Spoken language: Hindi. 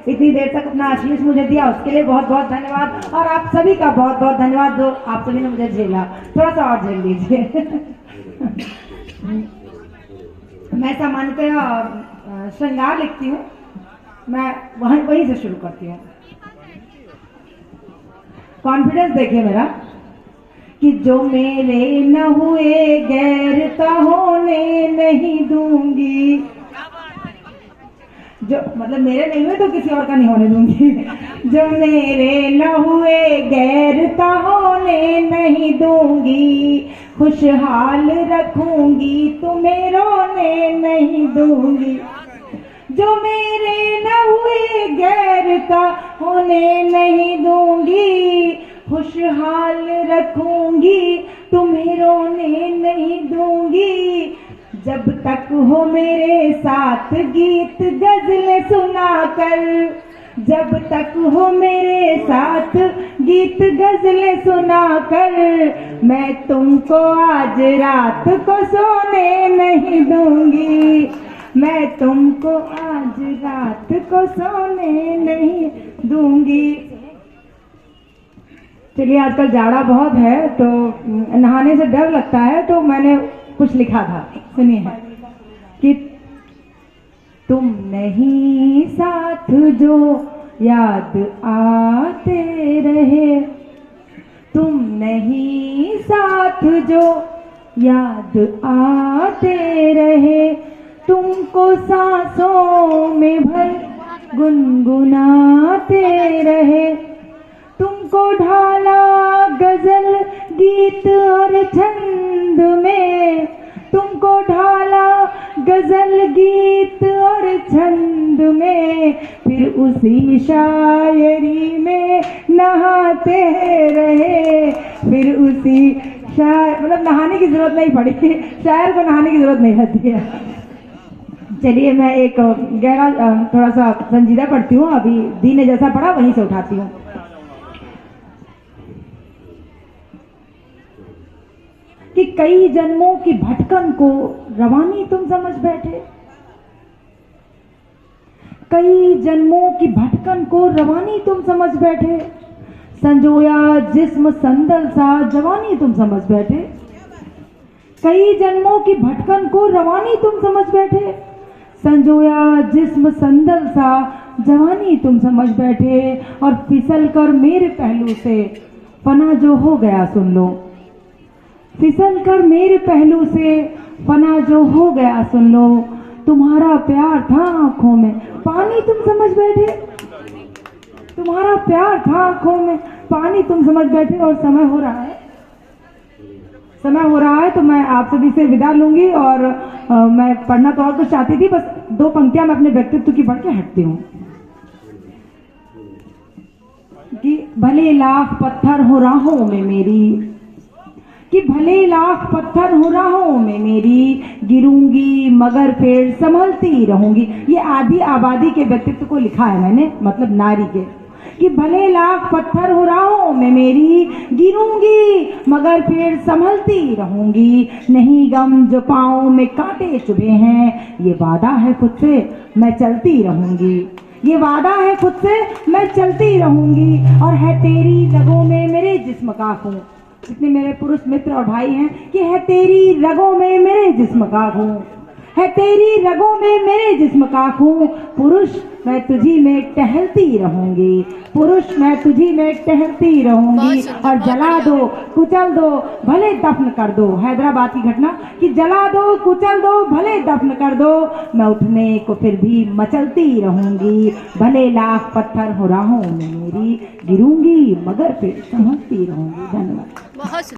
इतनी देर तक अपना आशीष मुझे दिया, उसके लिए बहुत बहुत धन्यवाद। और आप सभी का बहुत बहुत धन्यवाद जो आप सभी ने मुझे झेला। थोड़ा सा और झेल लीजिए। मैं सामान्यतः श्रृंगार लिखती हूँ, मैं वहीं से शुरू करती हूँ। कॉन्फिडेंस देखिए मेरा कि जो मेरे न हुए गैर का होने नहीं दूंगी, जो मतलब मेरे नहीं हुए तो किसी और का नहीं होने दूंगी। जो मेरे न हुए गैर का होने नहीं दूंगी, खुशहाल रखूंगी तुम्हें रोने नहीं दूंगी। जो मेरे न हुए गैर का होने नहीं दूंगी, खुशहाल रखूंगी तुम्हें रोने नहीं दूंगी। जब तक हो मेरे साथ गीत गजल सुनाकर, जब तक हो मेरे साथ गीत गजल सुनाकर, मैं तुमको आज रात को सोने नहीं दूंगी, मैं तुमको आज रात को सोने नहीं दूंगी। चलिए, आजकल जाड़ा बहुत है तो नहाने से डर लगता है, तो मैंने कुछ लिखा था, सुनिए कि तुम नहीं साथ जो याद आते रहे, तुम नहीं साथ जो याद आते रहे, तुमको सांसों में भर गुनगुनाते रहे, तुमको ढाला गजल गीत और छंद में, तुमको ढाला गजल गीत और छंद में, फिर उसी शायरी में नहाते रहे, फिर उसी मतलब नहाने की जरूरत नहीं पड़ी, शायर को नहाने की जरूरत नहीं रहती है। चलिए, मैं एक गहरा थोड़ा सा संजीदा पढ़ती हूँ, अभी दी ने जैसा पढ़ा वहीं से उठाती हूँ। कि कई जन्मों की भटकन को रवानी तुम समझ बैठे, कई जन्मों की भटकन को रवानी तुम समझ बैठे, संजोया जिस्म संदल सा जवानी तुम समझ बैठे, कई जन्मों की भटकन को रवानी तुम समझ बैठे, संजोया जिस्म संदल सा जवानी तुम समझ बैठे, और फिसल कर मेरे पहलू से फना जो हो गया सुन लो, फिसल कर मेरे पहलू से फना जो हो गया सुन लो, तुम्हारा प्यार था आंखों में पानी तुम समझ बैठे, तुम्हारा प्यार था आंखों में पानी तुम समझ बैठे। और समय हो रहा है, समय हो रहा है, तो मैं आप सभी से विदा लूंगी। और मैं पढ़ना तो और कुछ चाहती थी, बस 2 पंक्तियां मैं अपने व्यक्तित्व की पढ़ के हटती हूँ। कि भले लाख पत्थर हो राहों में मेरी, कि भले लाख पत्थर हो राहों में मेरी, गिरूंगी मगर फिर संभलती रहूंगी। ये आधी आबादी के व्यक्तित्व को लिखा है मैंने, मतलब नारी के। कि भले लाख पत्थर हो राहों में मेरी, गिरूंगी मगर फिर संभलती रहूंगी। नहीं गम जो पाँव में कांटे चुभे हैं, ये वादा है खुद से मैं चलती रहूंगी, ये वादा है खुद से मैं चलती रहूंगी। और है तेरी रगों में मेरे जिस्म का खून, जितने मेरे पुरुष मित्र और भाई हैं, कि है तेरी रगों में मेरे जिस्म का खून, है तेरी रगों में मेरे जिस्म का खून। पुरुष मैं तुझी में टहलती रहूंगी, पुरुष मैं तुझी में टहलती रहूंगी। और जला दो कुचल दो भले दफन कर दो, हैदराबाद की घटना, कि जला दो कुचल दो भले दफन कर दो, मैं उठने को फिर भी मचलती रहूंगी। भले लाख पत्थर हो राहों में मेरी, गिरूंगी मगर फिर संभलती रहूंगी। धन्यवाद।